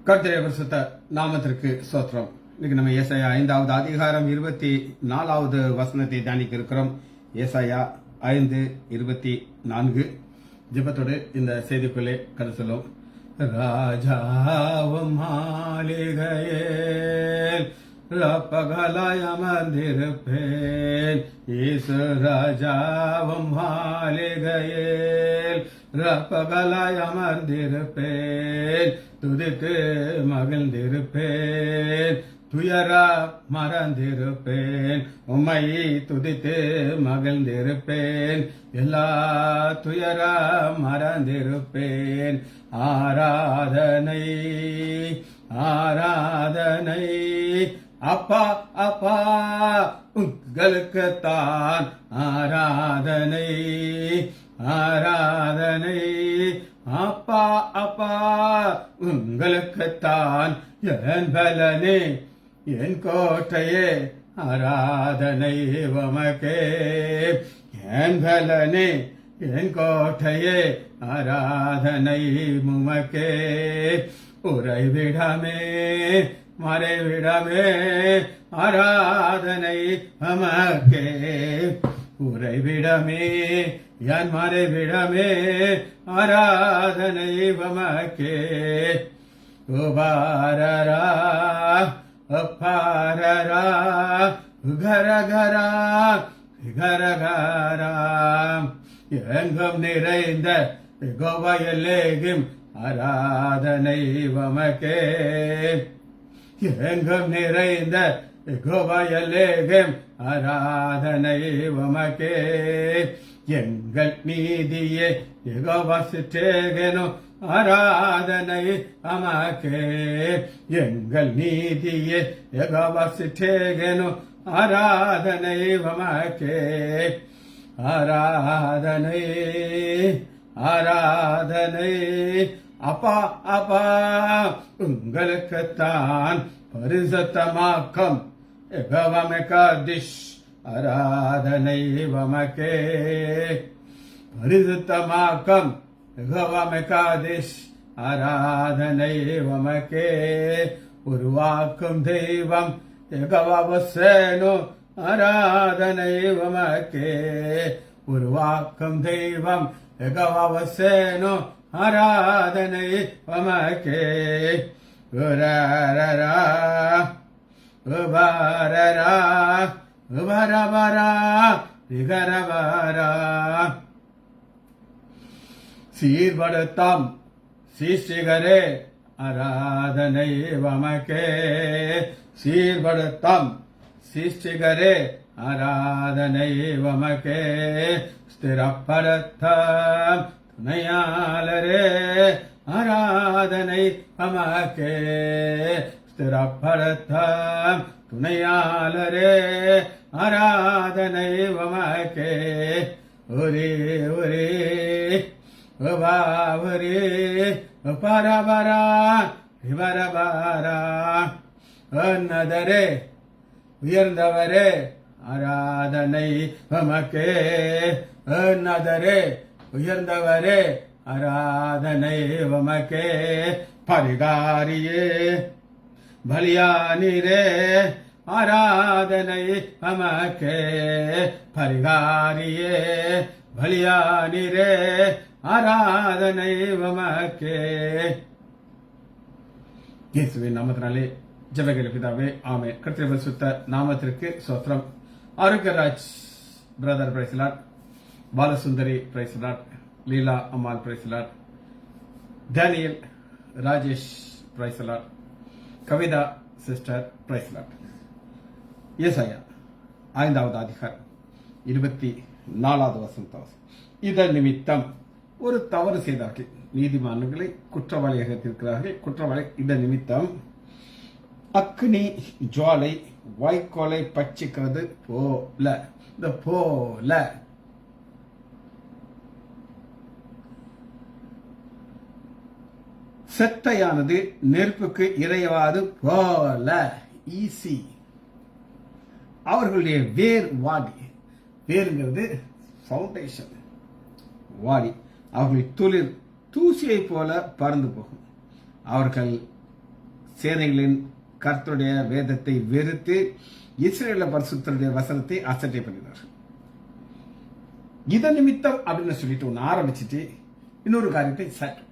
கர்த்தருடைய பரிசுத்த நாமத்திற்கு ஸ்தோத்திரம். இன்னைக்கு நம்ம ஏசாயா 5வது அதிகாரம் 24வது வசனத்தை தியானிக்க இருக்கிறோம். ஏசாயா 5:24 ஜெபத்தோடு இந்த செய்திக்குள்ளே கடந்து செல்லும். ராஜாவும் மாளிகையில் ரப்பகலாய் அமர்ந்திருப்பேன். இயேசு ராஜாவும் மாளிகையில் ரப்பகலாய் அமர்ந்திருப்பேன். துதித்து மகிழ்ந்திருப்பேன், துயரா மறந்திருப்பேன். உம்மை துதித்து மகிழ்ந்திருப்பேன், எல்லா துயரா மறந்திருப்பேன். ஆராதனை ஆராதனை அப்பா அப்பா உங்களுக்குத்தான் ஆராதனை ஆராதனை அப்பா அப்பா உங்களுக்குத்தான். என் பலனே என் கோட்டையே ஆராதனை உமக்கே. என் பலனே என் கோட்டையே ஆராதனை உமக்கே. உறைவிடமே மறைவிடமே ஆராதனை உமக்கே. உறைவிடமே என் மறைவிடமே ஆராதனை உமக்கே. உபாரரா அப்பாரரா உகரகரா உகரகரா எங்கும் நிறைந்த யெகோவாயெல்லேகும் ஆராதனை உமக்கே. எங்கும் நிறைந்த யெகோவாயெல்லேகும் ஆராதனை உமக்கே. எங்கள் நீதியே யெகோவா சிற்றேகனோ ஆராதனை உமக்கே. எங்கள் நீதியே யெகோவா சிற்றேகனோ ஆராதனை உமக்கே. ஆராதனை ஆராதனை அப்பா அப்பா உங்களுக்குத்தான். பரிசுத்தமாக்கம் யெகோவா மெகாதிஷ் ஆராதனை உமக்கே. பரிசுத்தமாக்கம் யெகோவா மெகாதிஷ் ஆராதனை உமக்கே. உருவாக்கும் தெய்வம் யெகோவா வசேனோ ஆராதனை உமக்கே. உருவாக்கும் தெய்வம் யெகோவா வசேனோ ஆராதனை உமக்கே. உரரரா உபரரா உபரபரா விகரபரா சீர்படுத்தாம் சீர்ஷிகரே ஆராதனை உமக்கே. சீர்படுத்தாம் சீர்ஷிகரே ஆராதனை உமக்கே. ஸ்திரப்படுத்தாம் துணையாளரே ஆராதனை உமக்கே. ஸ்திரப்படுத்தாம் துணையாளரே ஆராதனை உமக்கே. ஒரே ஒரே உபாவரே பரபரா விவரபாரா உன்னதரே உயர்ந்தவரே ஆராதனை உமக்கே. உன்னதரே உயர்ந்தவரே ஆராதனை உமக்கே. பரிகாரியே பலியானிரே ஆராதனை உமக்கே. பரிகாரியே பலியானிரே ஆராதனை உமக்கே. இயேசுவின் நாமத்தினாலே ஜெபங்கள் பிதாவே, ஆமென். கர்த்தருடைய பரிசுத்த நாமத்திற்கு ஸ்தோத்திரம். Arokiyaraj brother praise Lord, Balasundari praise Lord, Leela Ammal praise Lord, Daniel Rajesh praise Lord, Kavitha sister praise Lord. ஏசாயா 5வது அதிகாரம் 24வது வசனம். இதன் நிமித்தம் ஒரு தவறு செய்தார்கள், நீதிமான்களை குற்றவாளியாக இருக்கிறார்கள். குற்றவாளி இதன் நிமித்தம் அக்னி ஜுவாலை வாய்க்கோலை பட்சிக்கிறது போல. இந்த போல செட்டையானது நெருப்புக்கு இறையாவது போல. ஈசி அவர்களுடைய வேர் வாடி. வேறுங்கிறது ஃபவுண்டேஷன், வாடி. அவர்களுடைய துளிர் தூசியை போல பறந்து போகும். அவர்கள் சேனைகளின் கர்த்தருடைய வேதத்தை வெறுத்து இஸ்ரவேல பரிசுத்தருடைய வசனத்தை அசட்டை பண்ணினார். இதன் நிமித்தம் அப்படின்னு சொல்லிட்டு ஒன்று ஆரம்பிச்சுட்டு இன்னொரு காரியத்தை சற்று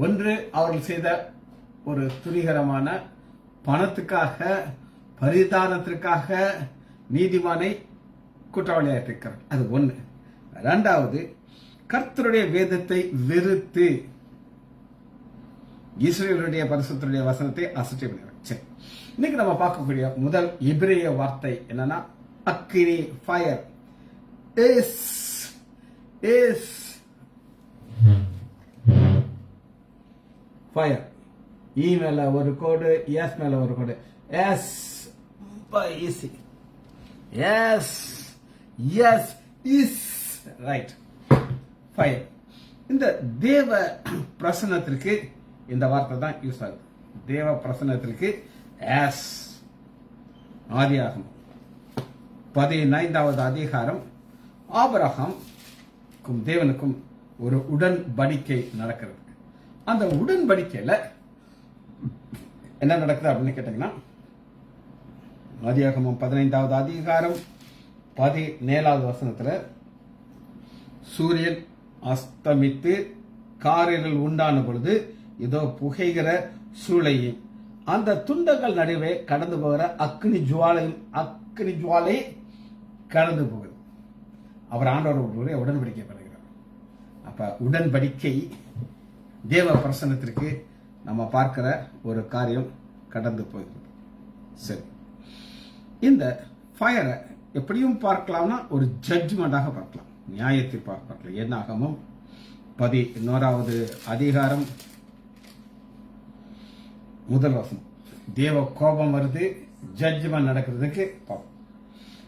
ஒன்று அவர்கள் செய்த ஒரு துணிகரமான பணத்துக்காக பரிதானத்திற்காக நீதிமானை குற்றவாளியாக இருக்கிறார். அது ஒன்று. இரண்டாவது, கர்த்தருடைய வேதத்தை வெறுத்து இஸ்ரவேலுடைய பரிசுத்தருடைய வசனத்தை அசட்டை பண்ணினார். சரி, இன்னைக்கு நம்ம பார்க்கக்கூடிய முதல் எபிரேய வார்த்தை என்னன்னா அக்கினி, ஃபயர். ஃபயர். இ மேல ஒரு கோடு, எஸ் மேல ஒரு கோடு. S easy. S S is right. Fire. இந்த தேவ பிரசன்னத்திற்கு இந்த வார்த்தை தான் யூஸ் ஆகுது. தேவ பிரசன்னத்திற்கு எஸ். ஆதியாகமம் 15வது அதிகாரம் ஆபிரகாமுக்கும் தேவனுக்கும் ஒரு உடன்படிக்கை நடக்கிறது. அந்த உடன்படிக்கையில என்ன நடக்குது அப்படின்னு கேட்டீங்கன்னா, ஆதியாகமம் 15வது அதிகாரம் 17வது வசனத்துல சூரியன் அஸ்தமித்து காரிருள் உண்டான பொழுது இதோ புகைகிற சூளையும் அந்த துண்டங்கள் நடுவே கடந்து போகிற அக்னி ஜுவாலை கடந்து போகுது. அவர் ஆண்டவர் உடன்படிக்கை பண்ணுகிறார். அப்ப உடன்படிக்கை தேவ பிரசன்னத்திற்கு நம்ம பார்க்கிற ஒரு காரியம் கடந்து போகிறது. சரி, இந்த ஃபயரை எப்படியும் பார்க்கலாம்னா ஒரு ஜட்ஜ்மெண்டாக பார்க்கலாம், நியாயத்தை பார்க்கலாம். என்னாகமம் 11வது அதிகாரம் முதல் வசனம். தேவ கோபம் வருது, ஜட்ஜ்மெண்ட் நடக்கிறதுக்கு பார்ப்போம்.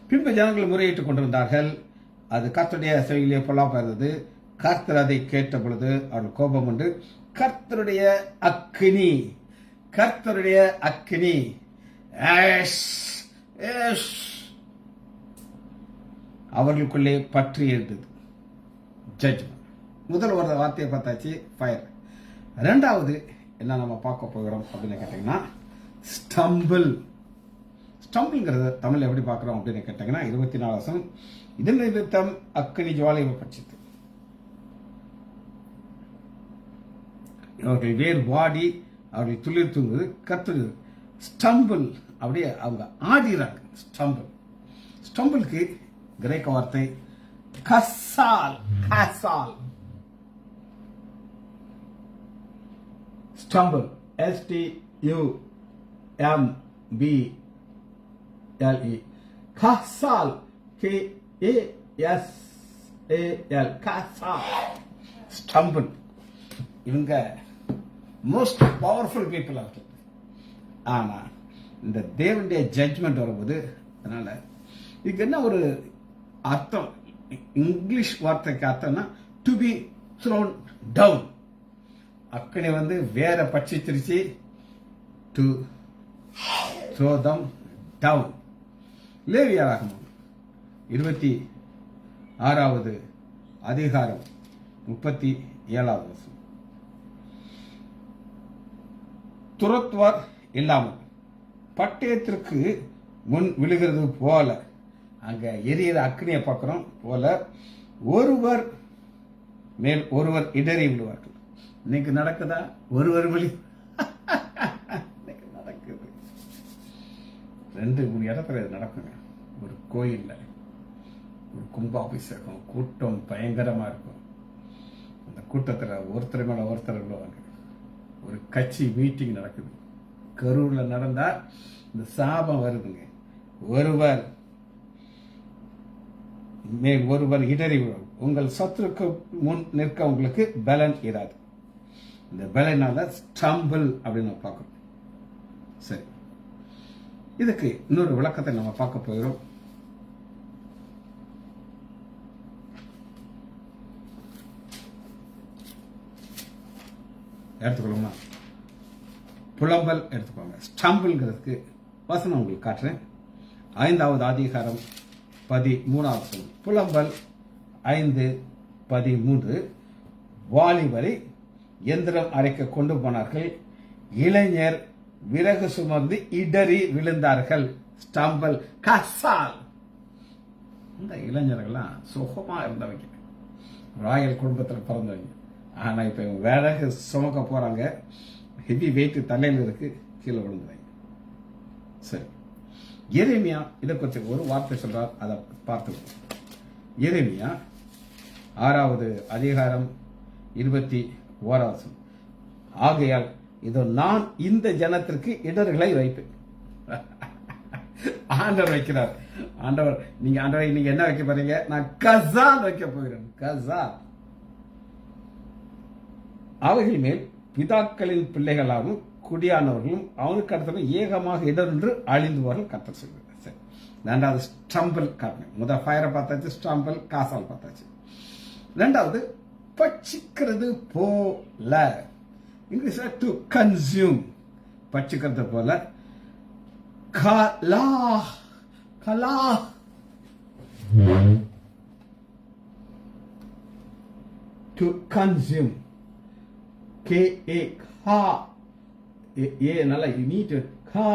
பின்பு ஜனங்கள் முறையிட்டுக் கொண்டிருந்தார்கள். அது கர்த்தருடைய செவியிலே பொல்லாப்பா இருந்தது. கர்த்தர் அதை கேட்ட பொழுது அவர்கள் கோபம் உண்டு. கர்த்தருடைய அக்கினி அவர்களுக்குள்ளே பற்றி இருந்தது. ஜட்ஜ்மெண்ட். முதல் ஒரு வார்த்தையை பார்த்தாச்சு, ஃபயர். இரண்டாவது என்ன நம்ம பார்க்க போகிறோம் அப்படின்னு கேட்டீங்கன்னா ஸ்டம்பிள். ஸ்டம்பிள்ங்கிறத தமிழ் எப்படி பார்க்கிறோம் அப்படின்னு கேட்டீங்கன்னா 24 வசனம். இதன் நிமித்தம் அக்கினி ஜுவாலை பட்சித்து அவர்கள் வேர் வாடி அவர்கள் துளிர் தூங்குது. கர்த்தர் ஸ்டம்பிள், அப்படியே அவங்க ஆடிறாங்க. ஸ்டம்பிளுக்கு கிரேக்க வார்த்தை கசால். Stumble STUMBLE. கசால் KASAL. கசால். ஸ்டம்பிள். இவங்க மோஸ்ட் பவர்ஃபுல் பீப்புள் ஆக. ஆனா இந்த தேவனுடைய ஜட்ஜ்மெண்ட் வரும்போது, அதனால இதுக்கு என்ன ஒரு அர்த்தம், இங்கிலீஷ் வார்த்தைக்கு அர்த்தம்னா டு பி த்ரோன் டவுன். அக்கனை வேற பட்சிச்சிருச்சு. To throw them down. லேவியராகமம் 26வது அதிகாரம் 37வது வசனம். துரத்துவார் இல்லாமல் பட்டயத்திற்கு முன் விழுகிறது போல, அங்க எரியிற அக்னியை பார்க்கிறோம் போல, ஒருவர் மேல் ஒருவர் இடறி விழுவார்கள். இன்னைக்கு நடக்குதா? ஒருவர் விழி நடக்குது. 2-3 இடத்துல இது நடக்குங்க. ஒரு கோயில்ல ஒரு கும்பாபிஷேகம், கூட்டம் பயங்கரமா இருக்கும். அந்த கூட்டத்துல ஒருத்தர் மேல ஒருத்தர் விழுவாங்க. ஒரு கட்சி மீட்டிங் நடக்குது. கரூர்ல நடந்தா இந்த சாபம் வருதுங்க. ஒருவர் மேல் ஒருவர் இடறி விழும். உங்கள் சத்துருக்கு முன் நிற்க உங்களுக்கு பலன் இராது. இந்த பலனால ஸ்டம்பிள் அப்படின்னு பார்க்கணும். சரி, இதுக்கு இன்னொரு விளக்கத்தை நம்ம பார்க்க போகிறோம். எடுத்துக்கொள்ளுமா? புலம்பல் எடுத்துக்கோங்க. ஸ்டம்பிள்ங்கிறதுக்கு வசனம் உங்களுக்கு காட்டுறேன். 5வது அதிகாரம் 13வது வசனம். புலம்பல் 5:13. வாலிபரை எந்திரம் அரைக்க கொண்டு போனார்கள். இளைஞர் விறகு சுமந்து இடறி விழுந்தார்கள். ஸ்டம்பல் கசால். இந்த இளைஞர்கள்லாம் சுகமா இருந்தவங்க, ராயல் குடும்பத்தில் பிறந்தவங்க. ஆனா இப்ப இவங்க விறகு சுமக்க போறாங்க, ஹெவி வெயிட் தலையில் இருக்கு, கீழே விழுந்துறாங்க. சரி, எரேமியா இதை பற்றி ஒரு வார்த்தை சொல்றார், அதை பார்த்து. எரேமியா 6வது அதிகாரம் 21 ஆகையால் இதோ நான் இந்த ஜனத்திற்கு இடர்களை வைப்பேன். ஆண்டவர் வைக்கிறார். ஆண்டவர் நீங்க என்ன வைக்க போறீங்க? நான் கசால் வைக்க போகிறேன். கசால். அவைகள் மேல் பிதாக்களின் பிள்ளைகளாகவும் குடியானவர்களும் அவனுக்கு அடுத்த ஏகமாக இடர்ந்து அழிந்துவார்கள் கர்த்தர் சொல்கிறார். சரி, 2வது ஸ்டம்பிள் காரணம். முதல் ஃபயரை பார்த்தாச்சு, ஸ்டம்பிள் காசால் பார்த்தாச்சு. 2வது பட்சிக்கிறது போல. இங்கிலீஷ்ல டு கன்சியூம், பட்சிக்கிறது போல. கலா கலா டு கன்சியூம். KA கா ஏ நல்லா நீட். கா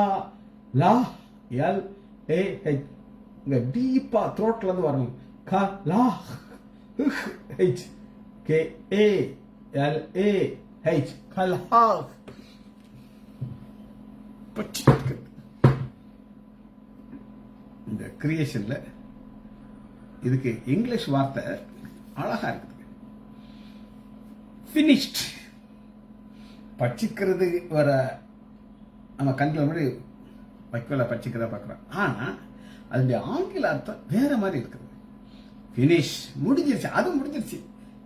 லா எல் ஏ ஹெச். இங்க டீப்பா த்ரோட்ல இருந்து வரணும். கா லா ஹெச். KA LA H. கலா. இந்த கிரியேஷன்ல இதுக்கு இங்கிலீஷ் வார்த்தை அழகா இருக்குது. பினிஷ்ட். பட்சிக்கிறது வர நம்ம கண்களை முன்னாடி வைக்கோல பட்சிக்கிறத பார்க்குறோம். ஆனா அதனுடைய ஆங்கில அர்த்தம் வேற மாதிரி இருக்குது. பினிஷ், முடிஞ்சிருச்சு. அது முடிஞ்சிருச்சு,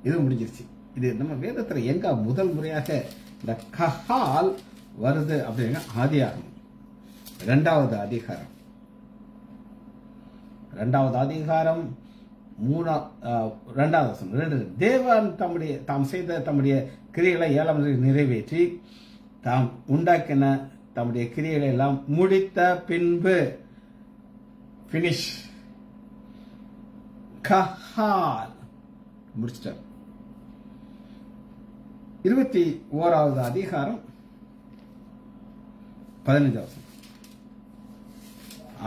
இது முடிஞ்சிருச்சு. இது நம்ம வேதத்தில் எங்க முதல் முறையாக இந்த கஹால் வருது அப்படின்னா ஆதியாகமம் 2வது அதிகாரம் 2வது வசனம். தேவன் தாம் செய்த தம்முடைய கிரியைகளை 7ஆம் நாளில் நிறைவேற்றி தாம் உண்டாக்கின தம்முடைய கிரியைகளை எல்லாம் முடித்த பின்பு பினிஷ். கஹால் முடிச்சிட்டார். 21வது அதிகாரம் 15 வசனம்.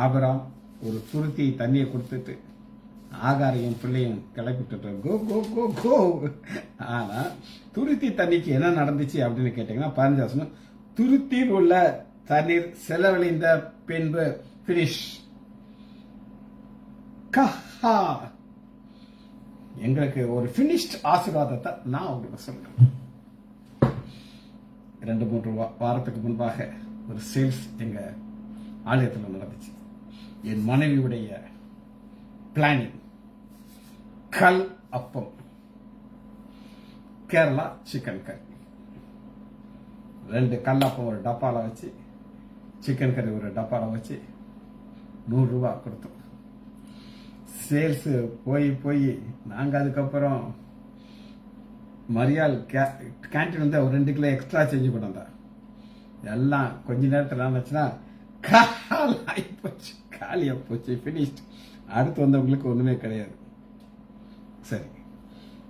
ஆபிரகாம் ஒரு துருத்தி தண்ணியை கொடுத்துட்டு ஆகாரையும் பிள்ளையும் கிளப்பிட்டு கோ கோ கோ கோ. ஆனா துருத்தி தண்ணிக்கு என்ன நடந்துச்சு அப்படின்னு கேட்டீங்கன்னா 15 வசனம். துருத்தியில் உள்ள தண்ணீர் செலவழிந்த பின்பு பினிஷ். கஹா. எங்களுக்கு ஒரு பினிஷ்ட் ஆசீர்வாதத்தை நான் உங்களுக்கு சொல்றேன். 2-3 வாரத்துக்கு முன்பாக ஒரு சேல்ஸ் எங்க ஆலயத்தில் நடந்துச்சு. என் மனைவியுடைய பிளானிங். கல் அப்பம், கேரளா சிக்கன் கறி. 2 கல்லப்பம் ஒரு டப்பால வச்சு, சிக்கன் கறி ஒரு டப்பால வச்சு 100 ரூபாய் கொடுத்தோம். சேல்ஸ் போய் நாங்க அதுக்கப்புறம் மரியாள் கேன்டீன் வந்து ஒரு 2 கிலோ எக்ஸ்ட்ரா செஞ்சு கொண்டாந்தா. எல்லாம் கொஞ்ச நேரத்தில் ஆச்சுன்னா காலியா போச்சு, பினிஷ்ட். அடுத்து வந்தவங்களுக்கு ஒண்ணுமே கிடையாது. சரி,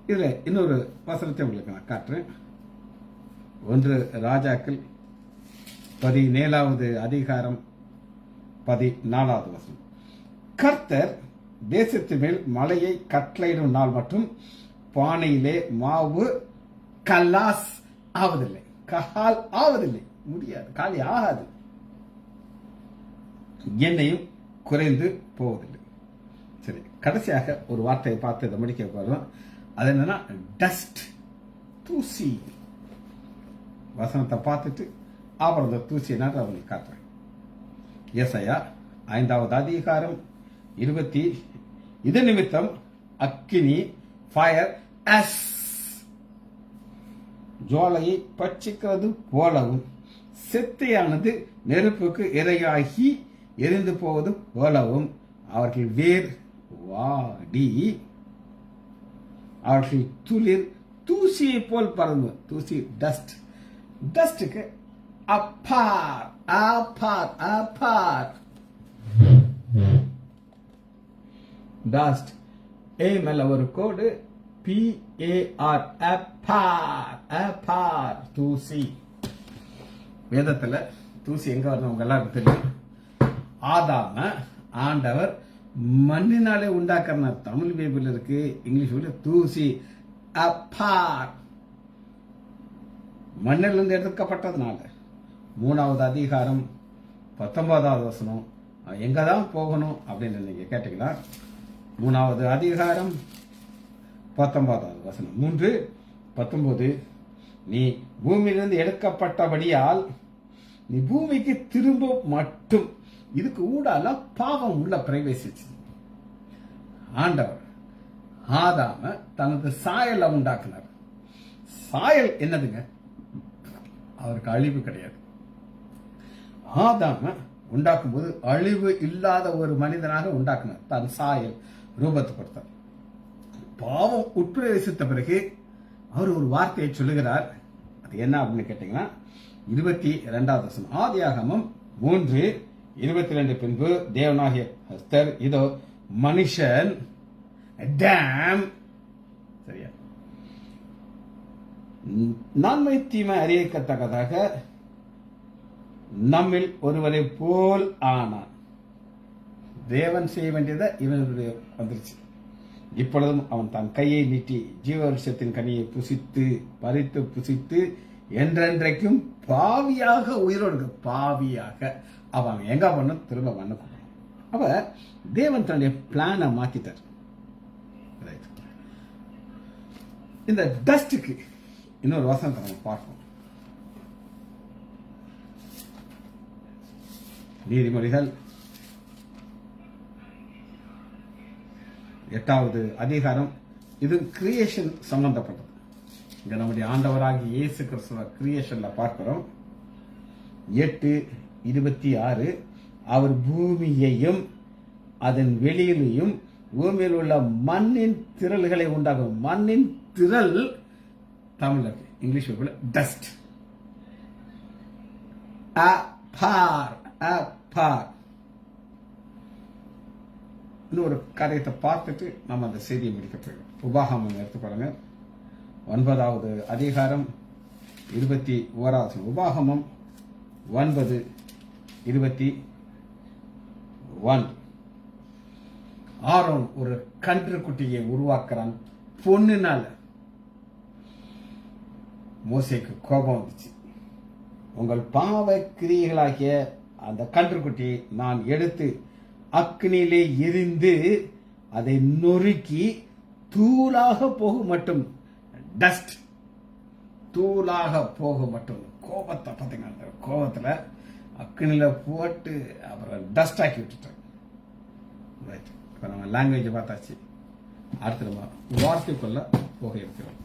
இதுல இன்னொரு வசனத்தை உங்களுக்கு நான் காட்டுறேன். 1 ராஜாக்கள் 17வது அதிகாரம் 14வது வசனம். கர்த்தர் தேசத்து மேல் மலையை கட்டளையிடும் நாள் மற்றும் பானையிலே மாவு கல்லாஸ் ஆவதில்லை, கஹால் ஆவதில்லை, முடியாது, காலி ஆகாது, எண்ணெயும் குறைந்து போவதில்லை. சரி, கடைசியாக ஒரு வார்த்தையை பார்த்து இதை முடிக்க போறோம். அது என்னன்னா டஸ்ட், தூசி. வசனத்தை பார்த்துட்டு அப்புறம் இந்த தூசி என்னன்னு அவங்களுக்கு காட்டுறேன். ஏசாயா 5வது அதிகாரம் 20. இது நிமித்தம் அக்கினி, ஃபயர், அஸ், ஜுவாலையை பட்சிக்கிறது போலவும் செத்தையானது நெருப்புக்கு இரையாகி எரிந்து போவது போலவும் அவர்கள் வேர் வாடி அவர்கள் துளிர் தூசியை போல் பறந்து. தூசி டஸ்ட். டஸ்டுக்கு அப்பார் அப்பார் அப்பார். டஸ்ட் ஏ மேல ஒரு கோடு, PAR, அப்பார் அப்பார், தூசி. வேதத்துல தூசி எங்க வரணும் உங்க எல்லாருக்கும் தெரியும். ஆதாம ஆண்டவர் மண்ணினாலே உண்டாக்குறார். தமிழ் பைபிள் இருக்கு, இங்கிலீஷ் தூசி அப்பார், மண்ணிலிருந்து எடுக்கப்பட்டதுனால. 3வது அதிகாரம் 19வது வசனம் எங்கதான் போகணும் அப்படின்னு நீங்க கேட்டீங்கன்னா 3வது அதிகாரம் 19வது வசனம் 3:19 நீ பூமியிலிருந்து எடுக்கப்பட்டபடியால் நீ பூமிக்கு திரும்ப மட்டும். இதுக்கு ஊடால பாவம் உள்ள பிரவேசிச்சு. ஆண்டவர் ஆதாம தனது சாயலை உண்டாக்குனார். சாயல் என்னதுங்க? அவருக்கு அழிவு கிடையாது. ஆதாம உண்டாக்கும் போது அழிவு இல்லாத ஒரு மனிதனாக உண்டாக்குனார். தன் சாயல் ரூபத்தை கொடுத்தார். பாவம் உட்பிரவேசித்த பிறகு அவர் ஒரு வார்த்தையை சொல்லுகிறார். அது என்ன அப்படின்னு கேட்டீங்கன்னா 22வது வசனம். ஆதியாகமம் 3:22 பின்பு தேவனாகிய கர்த்தர் இதோ மனுஷன் சரியா நன்மை தீமை அறியத்தக்கதாக நம்மில் ஒருவரை போல் ஆனான். தேவன் செய்ய வேண்டியதை இவனுடைய வந்துருச்சு. இப்பொழுதும் அவன் தன் கையை நீட்டி ஜீவவருஷத்தின் கனியை பறித்து புசித்து என்றென்றைக்கும் பாவியாக உயிரோடு பாவியாக அவன் எங்க பண்ணும் திரும்ப பண்ண கூடாது. அப்ப தேவன் தன்னுடைய பிளானை மாத்திட்டார். இந்த டஸ்டுக்கு இன்னொரு வசனத்தை நம்ம பார்ப்போம். நீதிமொழிகள் 8வது அதிகாரம். இது கிரியேஷன் சம்பந்தப்பட்டது. இங்க நம்முடைய ஆண்டவராகிய இயேசு கிறிஸ்துவ கிரியேஷன்ல பார்க்கிறோம். 8:26 அவர் பூமியையும் அதன் வெளியிலையும் பூமியில் உள்ள மண்ணின் திரள்களை உண்டாகும். மண்ணின் திரள் தமிழ்ல இங்கிலீஷ் டஸ்ட். இன்னொரு காரியத்தை பார்த்துட்டு நம்ம அந்த செய்தியை முடிக்க போயிடும். உபாகமம் எடுத்துக்கொள்ளுங்க. 9வது அதிகாரம் 21வது. உபாகமம் 9:21. ஆரோன் ஒரு கன்று குட்டியை உருவாக்குறான் பொண்ணுனால. மோசேக்கு கோபம் வந்துச்சு. உங்கள் பாவ கிரியைகளாகிய அந்த கன்றுக்குட்டியை நான் எடுத்து அக்னியிலே எரிந்து அதை நொறுக்கி தூளாக போக மட்டும், டஸ்ட் தூளாக போக மட்டும். கோபத்தை பார்த்தீங்கன்னா அந்த கோபத்துல அக்னியில போட்டு அப்புறம் டஸ்ட் ஆக்கி விட்டுட்டேன். இப்ப நம்ம லாங்குவேஜ் பார்த்தாச்சு. அடுத்து நம்ம வார்த்தைக்குள்ள போக இருக்கிறோம்.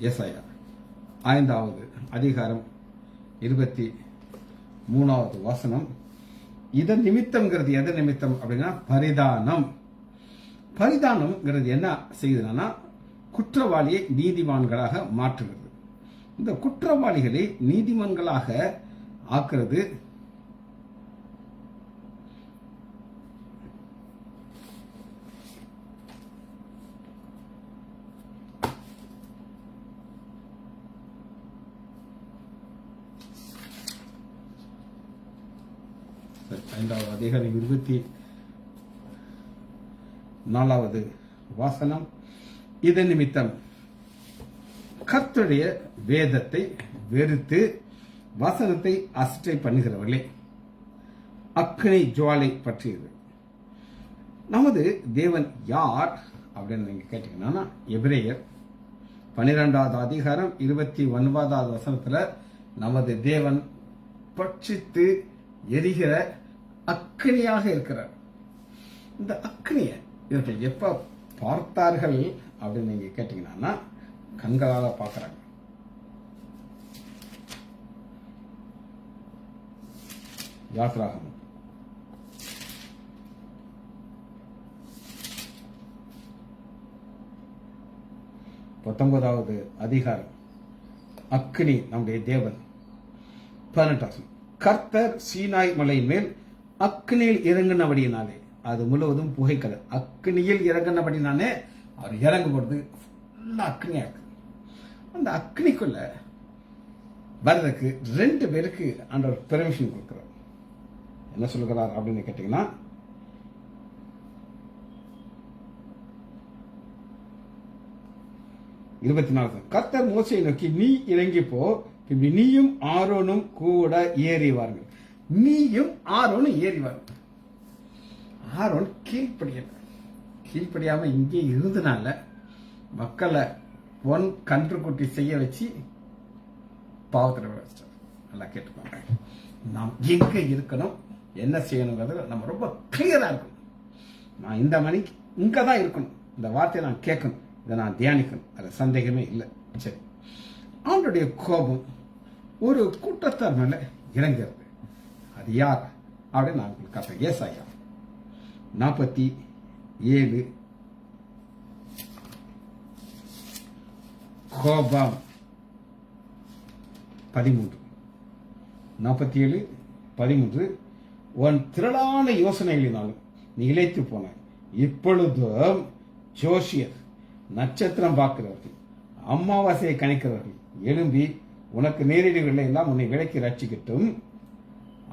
ஏசாயா 5வது அதிகாரம் 23வது வசனம். இதன் நிமித்தம்ங்கிறது எது நிமித்தம் அப்படின்னா பரிதானம். பரிதானம்ங்கிறது என்ன செய்யுதுன்னா குற்றவாளியை நீதிமான்களாக மாற்றுகிறது. இந்த குற்றவாளிகளை நீதிமான்களாக ஆக்குறது ஐந்தாவது அதிகாரம் 24வது வசனம். இதன் நிமித்தம் கர்த்தருடைய வேதத்தை வெறுத்து வசனத்தை அசட்டை பண்ணுகிறவர்களே அக்கினி ஜுவாலை பற்றியது. நமது தேவன் யார் அப்படின்னு நீங்க கேட்டீங்கன்னா எபிரேயர் 12வது அதிகாரம் 29வது வசனத்துல நமது தேவன் பட்சித்து எரிகிற அக்னியாக இருக்கிறார். இந்த அக்னியை இவர்கள் எப்ப பார்த்தார்கள் அப்படின்னு நீங்க கேட்டீங்கன்னா கண்களால பார்க்கிறாங்க. யாத்ராகமம் 19வது அதிகாரம். அக்னி நம்முடைய தேவன். 18 கர்த்தர் சீனாய் மலையின் மேல் அக்னியில் இறங்கினபடியினாலே அது முழுவதும் புகைக்கலை. அக்னியில் இறங்கினபடினானே அவர் இறங்கும் பொழுது ஃபுல்லா அக்னியா இருக்கு. அந்த அக்னிக்குள்ள வர்றதுக்கு 2 பேருக்கு ஆண்டவர் பெர்மிஷன் கொடுக்கிறார். என்ன சொல்லுகிறார் அப்படின்னு கேட்டீங்கன்னா, கர்த்தர் மோசையை நோக்கி, நீ இறங்கி போ, நீயும் ஆரோனும் கூட ஏறிவார்கள். நீயும் ஆரோனும் ஏறிவார்கள். ஆரோன் கீழ்ப்படியாம இங்கே இருந்தனால மக்களை கன்றுக்குட்டி செய்ய வச்சு பாவத்தில் வச்சிட்டார். நல்லா கேட்டுக்கோங்க. நாம் எங்க இருக்கணும், என்ன செய்யணுங்கிறது நம்ம ரொம்ப கிளியரா இருக்கணும். நான் இந்த மணிக்கு இங்கதான் இருக்கணும், இந்த வார்த்தையை நான் கேட்கணும், இதை நான் தியானிக்கணும், அது சந்தேகமே இல்லை. சரி, அவனுடைய கோபம் ஒரு கூட்டத்தார் மேல இறங்கிறது. அது யார் அப்படின்னு நான் உங்களுக்கு காட்டுறேன். ஏசாயா 47 கோபம் 13. 47:13. உன் திரளான யோசனைகளினாலும் நீ இழைத்து போன. இப்பொழுதும் ஜோசியர், நட்சத்திரம் பார்க்கிறவர்கள், அமாவாசையை கணிக்கிறவர்கள் எழும்பி உனக்கு நேரடிகளை எல்லாம் உன்னை விலைக்கு ரட்சிக்கட்டும்.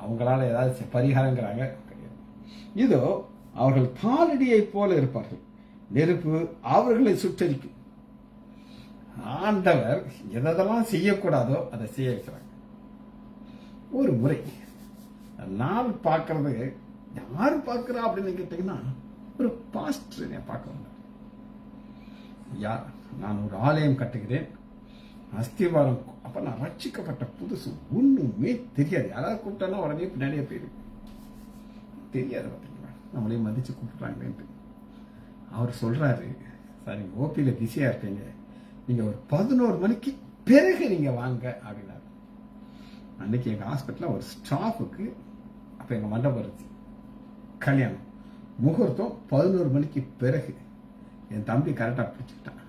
அவங்களால ஏதாவது பரிகாரங்கிறாங்க கிடையாது. இதோ அவர்கள் தாளடியை போல இருப்பார்கள், நெருப்பு அவர்களை சுட்டரிக்கும். ஆண்டவர் எதெல்லாம் செய்யக்கூடாதோ அதை செய்ய வைக்கிறாங்க. ஒரு முறை நான் பார்க்கறது, யாரு பார்க்கிறா அப்படின்னு கேட்டீங்கன்னா, ஒரு பாஸ்டர் பார்க்க வந்தார். யார், நான் ஒரு ஆலயம் கட்டுகிறேன், அஸ்திவாரம். அப்ப நான் ரட்சிக்கப்பட்ட புதுசு, ஒண்ணுமே தெரியாது. யாராவது கூப்பிட்டாலும் உடனே பின்னாடியே போயிருக்கு. தெரியாது, பார்த்தீங்களா, நம்மளே மதிச்சு கூப்பிடுறாங்களேன்ட்டு. அவர் சொல்றாரு, சார் நீங்க ஓபியில பிஸியா இருக்கீங்க, நீங்க ஒரு 11 மணிக்கு பிறகு நீங்க வாங்க அப்படின்னாரு. அன்னைக்கு எங்க ஹாஸ்பிட்டல்ல ஒரு ஸ்டாஃபுக்கு, அப்ப எங்க மண்டபம் இருந்துச்சு, கல்யாணம் முகூர்த்தம் 11 மணிக்கு பிறகு. என் தம்பி கரெக்டா பிடிச்சுக்கிட்டான்.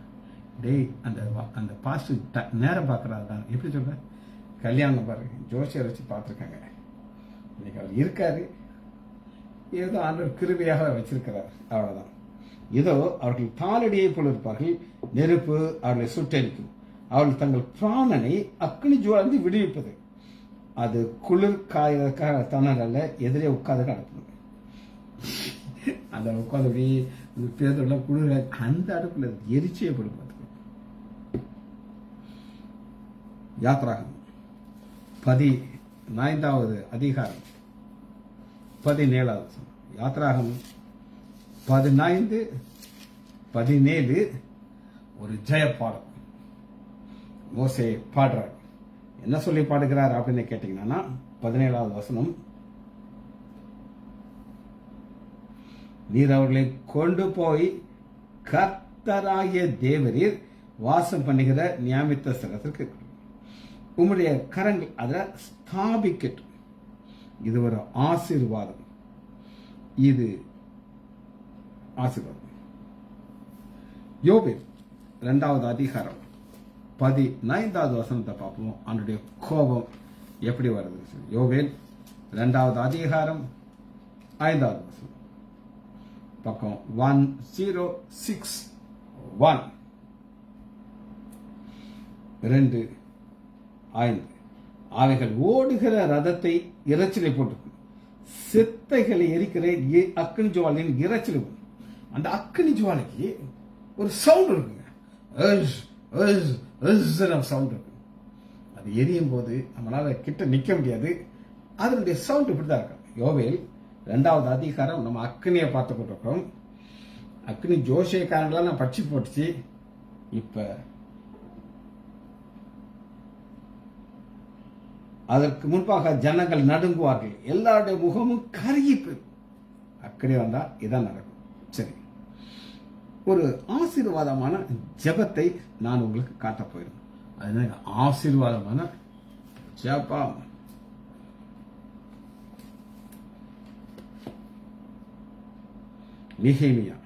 டேய், அந்த பாஸ்டர் நேரம் பார்க்கறாரு தான். எப்படி சொல்ற, கல்யாணம் பாருங்க, ஜோசியர் வச்சு பார்த்துருக்காங்க, இன்னைக்கு அவர் இருக்காரு, ஏதோ ஆண்டவர் கிருபையாக வச்சிருக்கிறார், அவ்வளவுதான். இதோ அவர்கள் தாளடியை போல இருப்பார்கள், நெருப்பு அவர்களை சுட்டரிக்கும். அவர்கள் தங்கள் பிராணனை அக்னி ஜுவாலிருந்து விடுவிப்பது. அது குளிர் காயதற்காக தணல் அல்ல, எதிரே உட்கார்ந்து அனுப்பணும். அந்த உட்காந்து பேருந்தெல்லாம் குளிர, அந்த அடுப்புல எரிச்சியே போடும். யாத்ராகம் 14வது அதிகாரம் 17வது. யாத்ராகம் 15:17 ஒரு ஜெய பாடல் மோசே பாடுறார். என்ன சொல்லி பாடுகிறார் அப்படின்னு கேட்டீங்கன்னா, 17வது வசனம், நீர் அவர்களை கொண்டு போய் கர்த்தராகிய தேவரீர் வாசம் பண்ணுகிற நியமித்த ஸ்தலத்திற்கு உம்முடைய கரங்கள் அதை ஸ்தாபிக்கட்டும். இது ஒரு ஆசீர்வாதம். இது ஆசீர்வாதம். யோபேல் 2வது அதிகாரம் 15வது வசனத்தை பார்ப்போம். அவனுடைய கோபம் எப்படி வருது. யோபேல் 2வது அதிகாரம் 5வது வசனம், பக்கம் 1061. 2:5. அவைகள் ஓடுகிற ரதத்தை இறைச்சலை போட்டு சித்தைகளை எரிக்கிற அக்னி ஜுவாலின் இறைச்சல். அந்த அக்னி ஜுவாலைக்கு ஒரு சவுண்ட் இருக்குங்க, சவுண்ட் இருக்கு. அது எரியும் போது நம்மளால கிட்ட நிக்க முடியாது. அதனுடைய சவுண்ட் இப்படிதான் இருக்கும். யோவேல் 2வது அதிகாரம் நம்ம அக்னியை பார்த்து கொண்டிருக்கோம். அக்னி ஜோசியக்காரங்களாம் நான் பட்சி போட்டுச்சு. இப்ப அதற்கு முன்பாக ஜனங்கள் நடுங்குவார்கள், எல்லாருடைய முகமும் கருகி போயிடும். அக்கடி வந்தா இதான் நடக்கும். சரி, ஒரு ஆசீர்வாதமான ஜெபத்தை நான் உங்களுக்கு காட்ட போயிருந்தேன். அது ஆசீர்வாதமான ஜெபம். நெகேமியா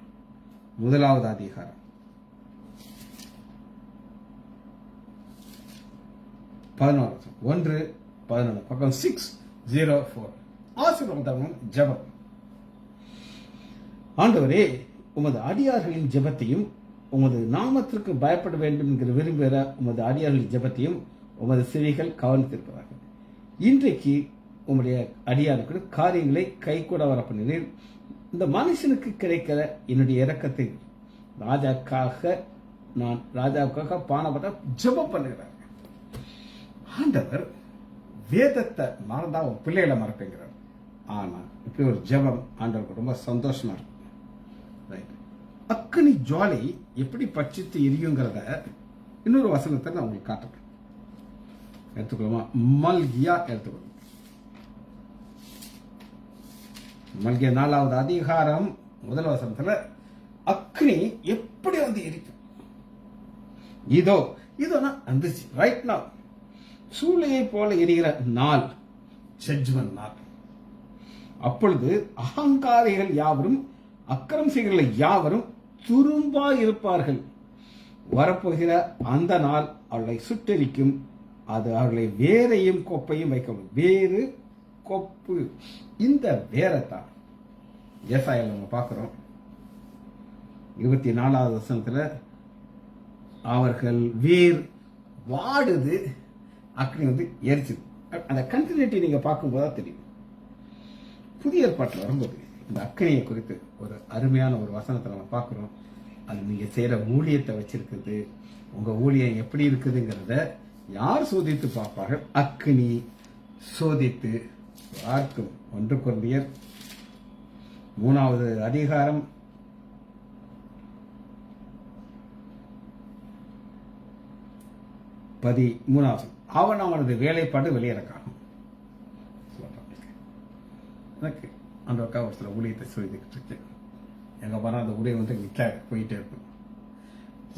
1வது அதிகாரம் 11 பக்கம் 604. ஆசீர்வாதம் ஜெபம். ஆண்டவரே, உமது அடியார்களின் ஜெபத்தையும் உமது நாமத்திற்கு பயப்பட வேண்டும் என்கிற விரும்புகிற உமது அடியார்களின் ஜெபத்தையும் உமது செவிகள் கவனித்திருக்கிறார்கள். இன்றைக்கு உம்முடைய அடியாருக்கு காரியங்களை கைகூட வர பண்ணினீர். இந்த மனுஷனுக்கு கிடைக்கிற என்னுடைய இரக்கத்தை ராஜாவுக்காக பானப்பட்ட ஜெபம் பண்ணுகிறார். ஆண்டவர் வேதத்தை மறந்தா உன் பிள்ளைகளை மறப்பேங்கிறார். ஆனா இப்படி ஒரு ஜெபம் ஆண்டவருக்கு ரொம்ப சந்தோஷமா இருக்கும். அக்கினி ஜுவாலை எப்படி பட்சித்து எரியுங்கிறத இன்னொரு வசனத்தை நான் உங்களுக்கு காட்டுறேன். எடுத்துக்கொள்ளுமா? மல்கியா எடுத்துக்கொள்ளும். மல்கியா 4வது அதிகாரம் 1 வசனத்துல அக்னி எப்படி வந்து எரிக்கும். இதோ வந்துச்சு. ரைட் நவ் சூளையை போல எரிகிற நாள், ஜட்ஜ்மென்ட் நாள். அப்பொழுது அகங்காரிகள் யாவரும் அக்கிரம் செய்கிற யாவரும் துரும்பா இருப்பார்கள். வரப்போகிற அந்த நாள் அவர்களை சுட்டெரிக்கும். அது அவர்களை வேரையும் கொப்பையும் வைக்கும். வேறு கொப்பு, இந்த வேரைத்தான் ஏசாயால நம்ம பார்க்கிறோம். 24வது வசனத்துல அவர்கள் வேர் வாடுது, அக்னி வந்து எரிச்சுது. அந்த கண்டினியூட்டி நீங்க பார்க்கும்போது தான் தெரியும். புதிய ஏற்பாட்டில் வரும்போது இந்த அக்னியை குறித்து ஒரு அருமையான ஒரு வசனத்தை நம்ம பார்க்கிறோம். அது நீங்க செய்யற ஊழியத்தை வச்சிருக்குது. உங்க ஊழியம் எப்படி இருக்குதுங்கிறத யார் சோதித்து பார்ப்பார்கள்? அக்னி சோதித்து பார்க்கும். 1 கொரிந்தியர் 3வது அதிகாரம் 13வது. அவன் அவனது வேலைப்பாடு வெளியிறக்காகும். எனக்கு அந்த ஒரு சில ஊழியத்தை சொல்லிக்கிட்டு இருக்கேன். எங்க போனா அந்த ஊழியம் வந்து நிற்காது, போயிட்டே இருக்கும்.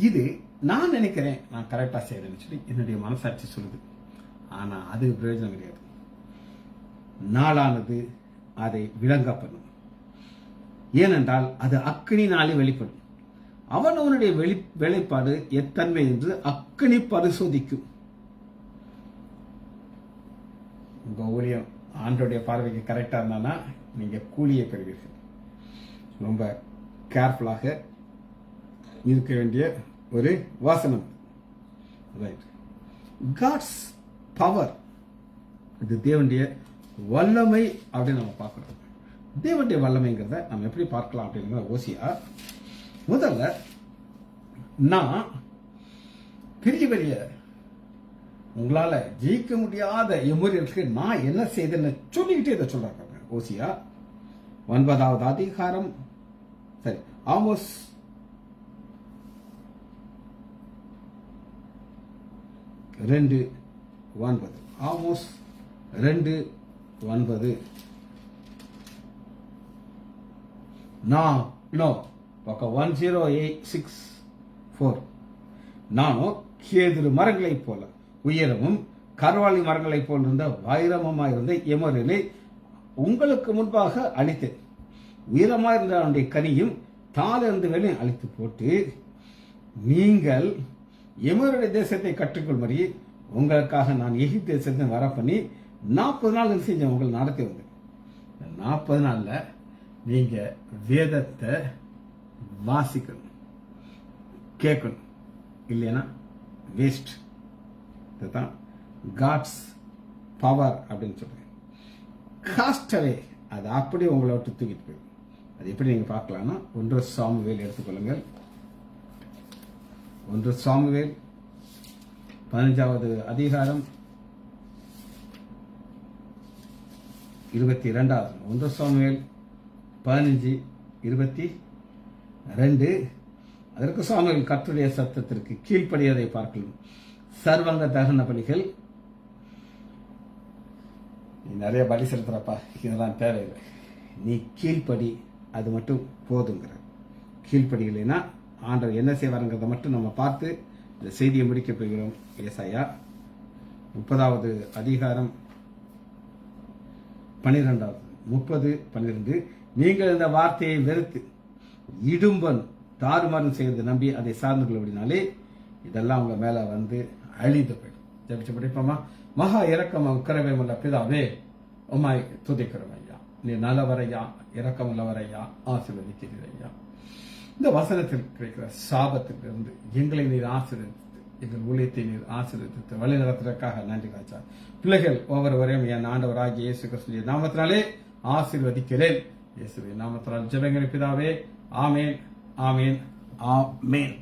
இது நான் நினைக்கிறேன் நான் கரெக்டா செய்யறேன்னு சொல்லி என்னுடைய மனசாட்சி சொல்லுது. ஆனா அது பிரயோஜனம் கிடையாது. நாளானது அதை விளங்க பண்ணும். ஏனென்றால் அது அக்னினாலே வெளிப்படும். அவனுடைய வெளிப்பாடு எத்தன்மை என்று அக்னி பரிசோதிக்கும். உங்க ஊழியம் ஆண்டோடைய பார்வைக்கு கரெக்டா இருந்தானா நீங்க கூலியை பெறுவீர்கள். ரொம்ப கேர்ஃபுல்லாக இருக்க வேண்டிய ஒரு வாசனம். ரைட். காட்ஸ் பவர், இது தேவனுடைய வல்லமை அப்படின்னு நம்ம பார்க்கிறோம். தேவனுடைய வல்லமைங்கிறத நம்ம எப்படி பார்க்கலாம் அப்படிங்கிற ஓசியா. முதல்ல நான் பெரிய உங்களால ஜெயிக்க முடியாத எமோரியர்களுக்கு நான் என்ன செய்தேன்னு சொல்லிக்கிட்டே இதை சொல்றாங்க. ஓசியா 9வது அதிகாரம், சரி, ஆமோஸ் 2:9. ஆமோஸ் 2:9. பக்கம் 10864. நானோ கேதுரு மரங்களைப் போல உயரமும் கர்வாலி மரங்களைப் போல் இருந்த வைரமமாயிருந்த எமோரியனை உங்களுக்கு முன்பாக அழித்தேன். உயரமாயிருந்த அவனுடைய கனியும் தாளிருந்து வெளியே அழித்து போட்டு, நீங்கள் எமோரிய தேசத்தை கற்றுக்கொள்ளும்படி உங்களுக்காக நான் எகிப்து தேசத்தை வர பண்ணி 40 நாள் செஞ்ச உங்களை நடத்தி வந்தேன். 40 நாள்ல நீங்க வேதத்தை வாசிக்கணும், கேட்கணும். இல்லைன்னா வேஸ்ட். இதுதான் காட்ஸ் பவர் அப்படின்னு சொல்றேன். காஸ்டவே அது அப்படியே உங்களை விட்டு தூக்கிட்டு போயிடும். அது எப்படி நீங்க பார்க்கலாம்னா 1 சாமுவேல் எடுத்துக்கொள்ளுங்கள். 1 சாமுவேல் 15வது அதிகாரம் 22வது. 1 சாமுவேல் 15:22. அதற்கு சாமுவேல் கர்த்தருடைய சத்தத்திற்கு கீழ்ப்படியதை பார்க்கலாம். சர்வங்க தகன பலிகள், நீ நிறைய பலி செலுத்துறப்பா, இதெல்லாம் தேவையில்லை, நீ கீழ்ப்படி, அது மட்டும் போதுங்கிற. கீழ்ப்படி இல்லைன்னா ஆண்டவர் என்ன செய்வாருங்கிறத மட்டும் நம்ம பார்த்து இந்த செய்தியை முடிக்க போகிறோம். ஏசாயா 30வது அதிகாரம் 12வது 30:12. நீங்கள் இந்த வார்த்தையை வெறுத்து இடும்பன் தாறுமாறு செய்வது நம்பி அதை சார்ந்து கொள்ளபடினாலே இதெல்லாம் உங்க மேல வந்து அழிந்து போயிடும். ஜபிச்சு படிப்போமா? மகா இரக்கம் கிருபையுள்ள பிதாவே, உம்மை துதிக்கிறோம் ஐயா. நீ நல்லவரையா, இரக்கமுள்ளவரையா, ஆசீர்வதிக்கிறீரையா. இந்த வசனத்தில் கிடைக்கிற சாபத்திலிருந்து எங்களை நீர் ஆசீர்வதித்து, எங்கள் ஊழியத்தை நீர் ஆசீர்வதித்து வழி நடத்துவதற்காக நன்றி ராஜா. பிள்ளைகள் ஒவ்வொருவரையும் என் ஆண்டவராகிய இயேசு கிறிஸ்துவின் நாமத்தினாலே ஆசீர்வதிக்கிறேன். இயேசுவின் நாமத்தினால் ஜெபங்கள் பிதாவே. ஆமேன், ஆமேன், ஆமேன்.